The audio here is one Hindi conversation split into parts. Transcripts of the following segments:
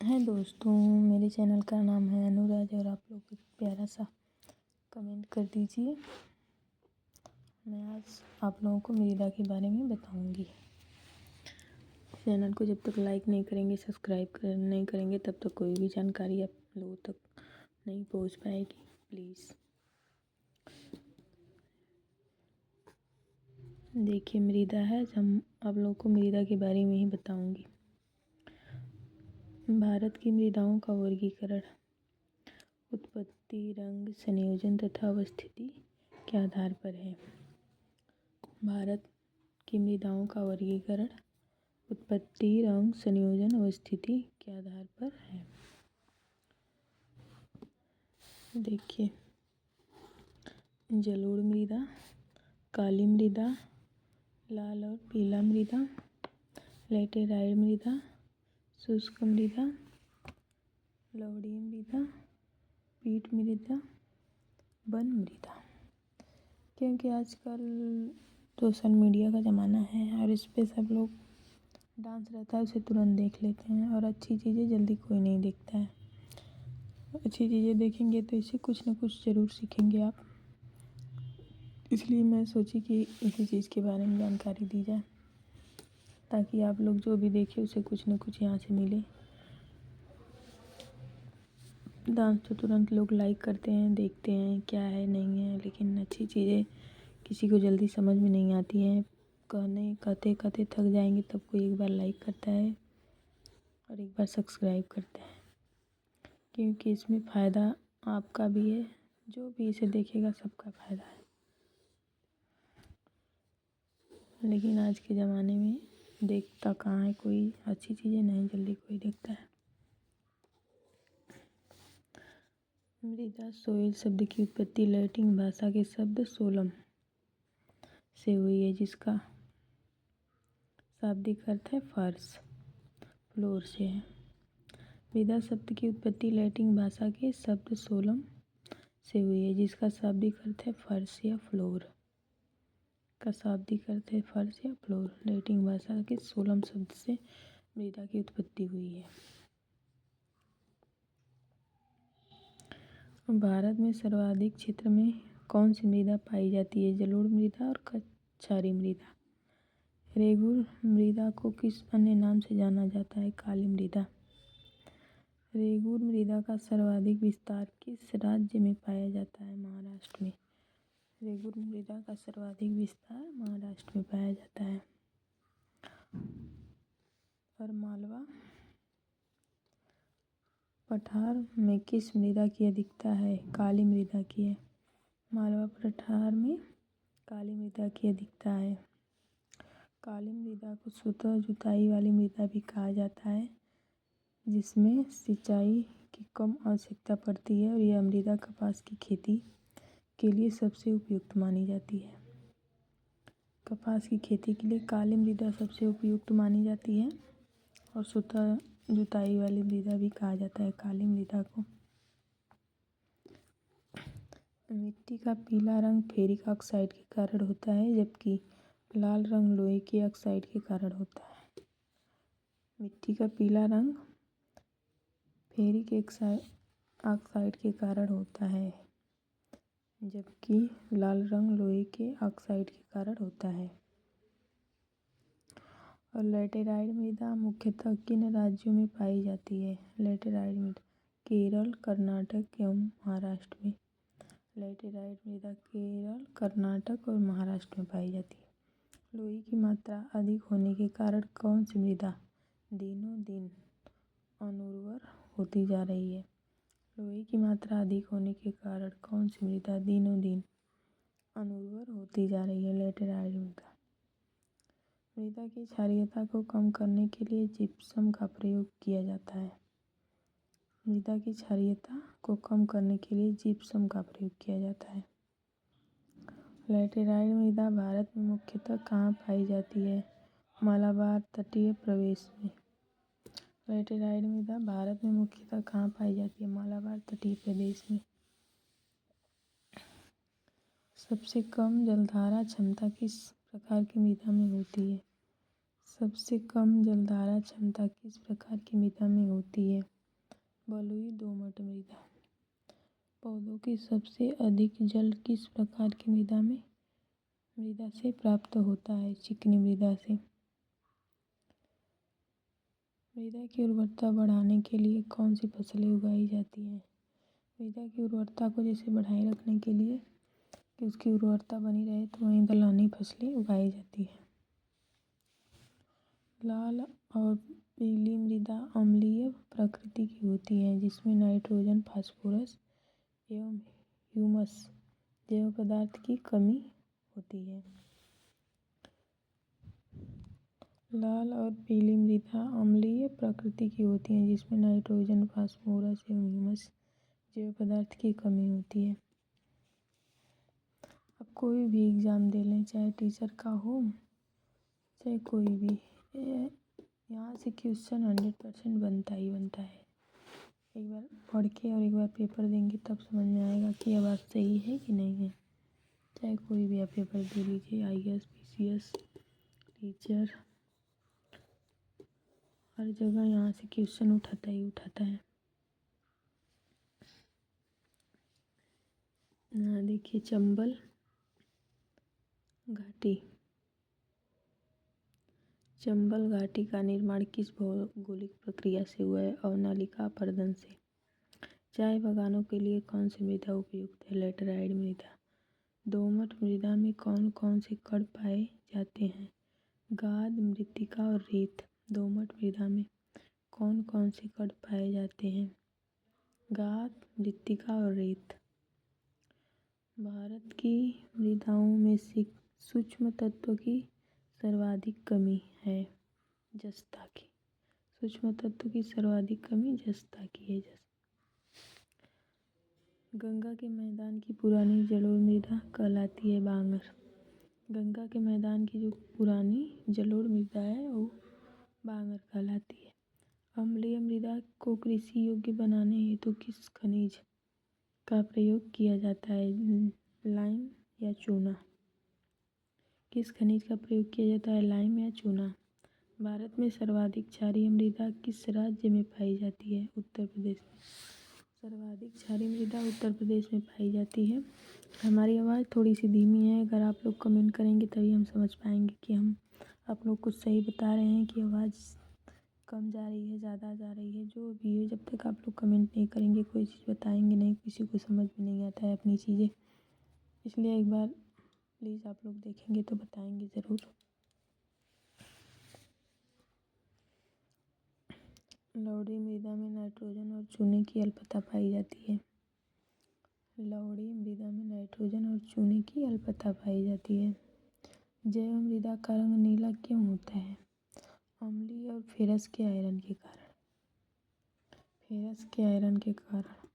है दोस्तों, मेरे चैनल का नाम है अनुराज और आप लोग एक प्यारा सा कमेंट कर दीजिए। मैं आज आप लोगों को मृदा के बारे में बताऊंगी। चैनल को जब तक लाइक नहीं करेंगे, सब्सक्राइब नहीं करेंगे, तब तक कोई भी जानकारी आप लोगों तक नहीं पहुंच पाएगी। प्लीज़ देखिए, मृदा है, हम आप लोगों को मृदा के बारे में ही बताऊंगी। भारत की मृदाओं का वर्गीकरण उत्पत्ति, रंग, संयोजन तथा अवस्थिति के आधार पर है। भारत की मृदाओं का वर्गीकरण उत्पत्ति, रंग, संयोजन, अवस्थिति के आधार पर है। देखिए, जलोढ़ मृदा, काली मृदा, लाल और पीला मृदा, लैटेराइट मृदा, शुष्क मृदा, लवणीय मृदा, पीट मृदा, वन मृदा। क्योंकि आजकल सोशल मीडिया का ज़माना है और इस पे सब लोग डांस रहता है, उसे तुरंत देख लेते हैं और अच्छी चीज़ें जल्दी कोई नहीं देखता है। अच्छी चीज़ें देखेंगे तो इससे कुछ ना कुछ ज़रूर सीखेंगे आप। इसलिए मैं सोची कि इसी चीज़ के बारे में जानकारी दी जाए, ताकि आप लोग जो भी देखें उसे कुछ ना कुछ यहाँ से मिले। डांस तो तुरंत लोग लाइक करते हैं, देखते हैं क्या है नहीं है, लेकिन अच्छी चीज़ें किसी को जल्दी समझ में नहीं आती हैं। कहते कहते थक जाएंगे तब कोई एक बार लाइक करता है और एक बार सब्सक्राइब करता है, क्योंकि इसमें फ़ायदा आपका भी है, जो भी इसे देखेगा सबका फ़ायदा है। लेकिन आज के ज़माने में देखता कहाँ है कोई, अच्छी चीज़ें नहीं जल्दी कोई देखता है। मृदा सोइल शब्द की उत्पत्ति लैटिन भाषा के शब्द सोलम से हुई है, जिसका शाब्दिक अर्थ है फर्श, फ्लोर से है। मृदा शब्द की उत्पत्ति लैटिन भाषा के शब्द सोलम से हुई है, जिसका शाब्दिक अर्थ है फर्श या फ्लोर। का शाब्दिक अर्थ है फर्श या फ्लोर। लैटिन भाषा के सोलम शब्द से मृदा की उत्पत्ति हुई है। भारत में सर्वाधिक क्षेत्र में कौन सी मृदा पाई जाती है? जलोढ़ मृदा और क्षारीय मृदा। रेगूर मृदा को किस अन्य नाम से जाना जाता है? काली मृदा। रेगूर मृदा का सर्वाधिक विस्तार किस राज्य में पाया जाता है? महाराष्ट्र में। रेगूर मृदा का सर्वाधिक विस्तार महाराष्ट्र में पाया जाता है। और मालवा पठार में किस मृदा की अधिकता है? काली मृदा की है। मालवा पठार में काली मृदा की अधिकता है। काली मृदा को स्वतः जुताई वाली मृदा भी कहा जाता है, जिसमें सिंचाई की कम आवश्यकता पड़ती है, और यह मृदा कपास की खेती के लिए सबसे उपयुक्त मानी जाती है। कपास की खेती के लिए काली मृदा सबसे उपयुक्त मानी जाती है, और स्वतः जुताई वाली मृदा भी कहा जाता है काली मृदा को। मिट्टी का पीला रंग फेरिक ऑक्साइड के कारण होता है, जबकि लाल रंग लोहे के ऑक्साइड के कारण होता है। मिट्टी का पीला रंग फेरिक ऑक्साइड के कारण होता है, जबकि लाल रंग लोहे के ऑक्साइड के कारण होता है। और लैटेराइट मृदा मुख्यतः किन राज्यों में पाई जाती है? लैटेराइट मृदा केरल, कर्नाटक एवं महाराष्ट्र में। लैटेराइट मृदा केरल, कर्नाटक और महाराष्ट्र में पाई जाती है। लोहे की मात्रा अधिक होने के कारण कौन सी मृदा दिनों दिन अनुर्वर होती जा रही है? लोहे की मात्रा अधिक होने के कारण कौन सी मृदा दिनों दिन अनुर्वर होती जा रही है? लैटेराइट मृदा। मृदा की क्षारीयता को कम करने के लिए जिप्सम का प्रयोग किया जाता है। मृदा की क्षारीयता को कम करने के लिए जिप्सम का प्रयोग किया जाता है। लैटेराइट मृदा भारत में मुख्यतः कहाँ पाई जाती है? मालाबार तटीय प्रदेश में। लैटेराइट मृदा भारत में मुख्यतः कहाँ पाई जाती है? मालाबार तटीय प्रदेश में। सबसे कम जलधारा क्षमता किस प्रकार की मृदा में होती है? सबसे कम जलधारा क्षमता किस प्रकार की मृदा में होती है? बलुई दोमट मृदा। पौधों की सबसे अधिक जल किस प्रकार की मृदा से प्राप्त होता है? चिकनी मृदा से। मृदा की उर्वरता बढ़ाने के लिए कौन सी फसलें उगाई जाती हैं? मृदा की उर्वरता को जैसे बढ़ाए रखने के लिए कि उसकी उर्वरता बनी रहे तो वहीं दलहनी फसलें उगाई जाती हैं। लाल और पीली मृदा अम्लीय प्रकृति की होती है जिसमें नाइट्रोजन, फास्फोरस एवं ह्यूमस जैव पदार्थ की कमी होती है। लाल और पीली मृदा अम्लीय प्रकृति की होती है जिसमें नाइट्रोजन, फास्फोरस एवं ह्यूमस जैव पदार्थ की कमी होती है। अब कोई भी एग्ज़ाम दे लें, चाहे टीचर का हो चाहे कोई भी, यहाँ से क्वेश्चन 100% बनता ही बनता है। एक बार पढ़ के और एक बार पेपर देंगे तब समझ में आएगा कि यह बात सही है कि नहीं है। चाहे कोई भी आप पेपर दे लीजिए, IAS, PCS, टीचर, हर जगह यहाँ से क्वेश्चन उठाता ही उठाता है। देखिए, चंबल घाटी। चंबल घाटी का निर्माण किस भौगोलिक प्रक्रिया से हुआ है? अवनालिका अपर्दन से। चाय बागानों के लिए कौन सी मृदा उपयुक्त है? लेटराइट मृदा। दोमट मृदा में कौन कौन से कण पाए जाते हैं? गाद, मृत्तिका और रेत। दोमट मृदा में कौन कौन से कण पाए जाते हैं? गाद, मृत्तिका और रेत। भारत की मृदाओं में सूक्ष्म तत्व की सर्वाधिक कमी है? जस्ता की। सूक्ष्म तत्व की सर्वाधिक कमी जस्ता की है। गंगा के मैदान की पुरानी जलोढ़ मृदा कहलाती है बांगर। गंगा के मैदान की जो पुरानी जलोढ़ मृदा है वो बांगर कहलाती है। अम्लीय मृदा को कृषि योग्य बनाने हेतु किस खनिज का प्रयोग किया जाता है? लाइम या चूना। किस खनिज का प्रयोग किया जाता है? लाइम या चूना। भारत में सर्वाधिक क्षारीय मृदा किस राज्य में पाई जाती है? उत्तर प्रदेश में। सर्वाधिक क्षारीय मृदा उत्तर प्रदेश में पाई जाती है। हमारी आवाज़ थोड़ी सी धीमी है, अगर आप लोग कमेंट करेंगे तभी हम समझ पाएंगे कि हम आप लोग कुछ सही बता रहे हैं कि आवाज़ कम जा रही है, ज़्यादा जा रही है। जो भी है, जब तक आप लोग कमेंट नहीं करेंगे, कोई चीज़ बताएंगे नहीं, किसी को समझ में नहीं आता है अपनी चीज़ें। इसलिए एक बार प्लीज़ आप लोग देखेंगे तो बताएंगे ज़रूर। लवणीय मृदा में नाइट्रोजन और चूने की अल्पता पाई जाती है। लवणीय मृदा में नाइट्रोजन और चूने की अल्पता पाई जाती है। जैव मृदा का रंग नीला क्यों होता है? अम्लीय और फेरस के आयरन के कारण। फेरस के आयरन के कारण।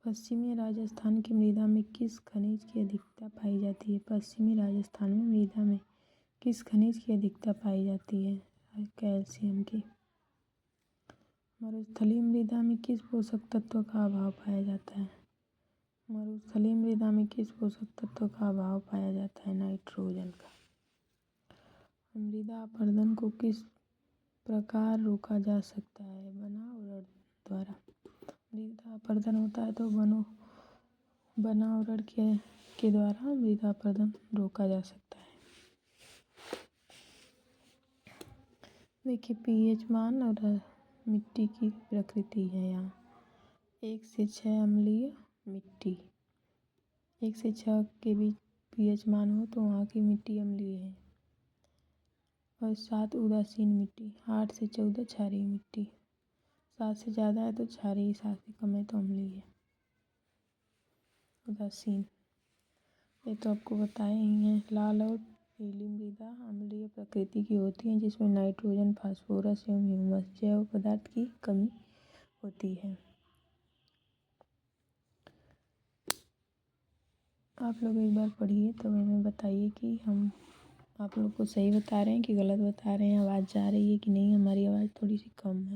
पश्चिमी राजस्थान की मृदा में किस खनिज की अधिकता पाई जाती है? पश्चिमी राजस्थान में मृदा में किस खनिज की अधिकता पाई जाती है? कैल्शियम की। मरुस्थलीय मृदा में किस पोषक तत्व का अभाव पाया जाता है? मरुस्थलीय मृदा में किस पोषक तत्व का अभाव पाया जाता है? नाइट्रोजन का। मृदा अपरदन को किस प्रकार रोका जा सकता है? बनावरण द्वारा। मृदा अपरदन होता है तो बनावरण के द्वारा मृदा अपरदन रोका जा सकता है। देखिए, pH मान और मिट्टी की प्रकृति है। यहाँ 1 से 6 अम्लीय मिट्टी, 1 से 6 के बीच pH मान हो तो वहाँ की मिट्टी अम्लीय है। और 7 उदासीन मिट्टी, 8 से 14 क्षारीय मिट्टी, 7 से ज़्यादा है तो क्षारीय, 7 से कम है तो अम्लीय है। उदासीन, ये तो आपको बताए ही हैं। लाल और पीली मृदा अम्लीय प्रकृति की होती है जिसमें नाइट्रोजन, फास्फोरस एवं ह्यूमस जैव पदार्थ की कमी होती है। आप लोग एक बार पढ़िए तो हमें बताइए कि हम आप लोग को सही बता रहे हैं कि गलत बता रहे हैं, आवाज़ जा रही है कि नहीं। हमारी आवाज़ थोड़ी सी कम है।